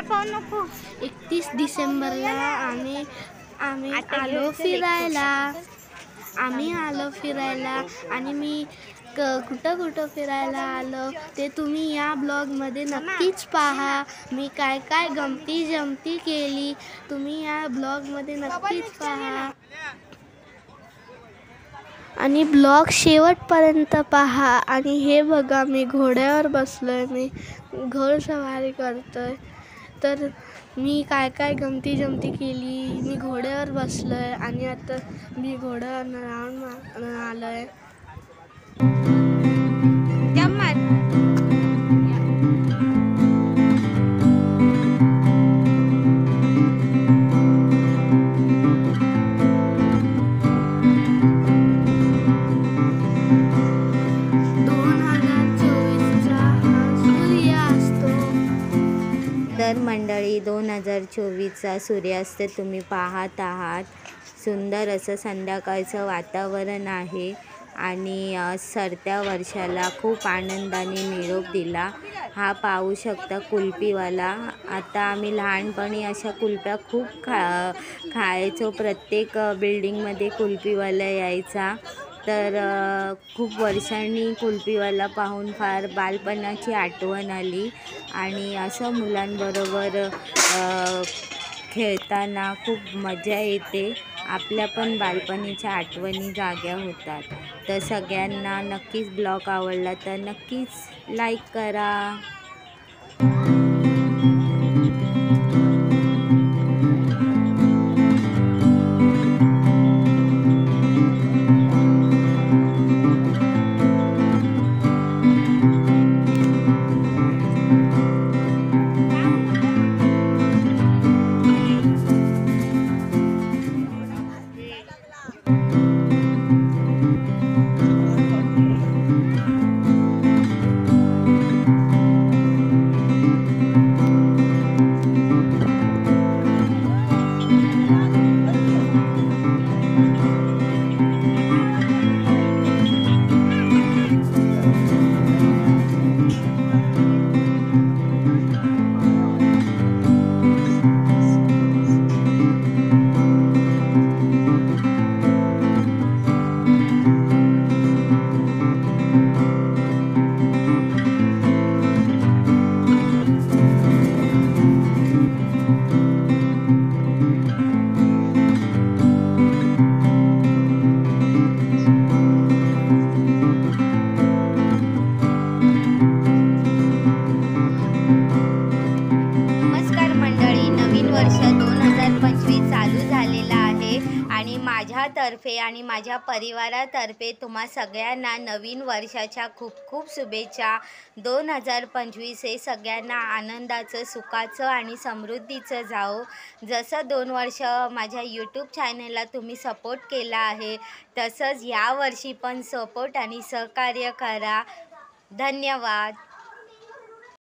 31 डिसेंबरला आम्ही आलो फिरायला आणि मी कुठं फिरायला आलो ते तुम्ही या ब्लॉगमध्ये नक्कीच पहा. मी काय काय गमती जमती केली तुम्ही या ब्लॉगमध्ये नक्कीच पहा आणि ब्लॉग शेवटपर्यंत पहा. आणि हे बघा मी घोड्यावर बसलोय, मी घोडसवारी करतोय. तर मी काय काय गमती जमती केली, मी घोड्यावर बसलोय आणि आता मी घोड्यावर राऊंड मारून आलोय. तर मंडळी 2024चा सूर्यास्त तुम्ही पाहत आहात. सुंदर असं संध्याकाळचं वातावरण आहे आणि सरत्या वर्षाला खूप आनंदाने निरोप दिला. हा पाहू शकता कुल्फीवाला. आता आम्ही लहानपणी अशा कुल्फ्या खूप खायचो. प्रत्येक बिल्डिंगमध्ये कुल्फीवाला यायचा. तर खूप वर्षांनी कुल्फीवाला पाहून फार बालपणाची आठवण आली आणि असं मुलांबरोबर खेळताना खूप मजा येते. आपल्या पण बालपणीच्या आठवणी जाग्या होतात. तर सगळ्यांना नक्कीच ब्लॉग आवडला तर नक्कीच लाईक करा. माझ्यातर्फे आणि माझ्या परिवारातर्फे तुम्हा सगळ्यांना नवीन वर्षाच्या खूप खूप शुभेच्छा. 2025 हे सगळ्यांना आनंदाचं, सुखाचं आणि समृद्धीचं जाओ. जसं 2 वर्ष माझ्या यूट्यूब चॅनलला तुम्ही सपोर्ट केला आहे तसंच यावर्षी पण सपोर्ट आणि सहकार्य करा. धन्यवाद.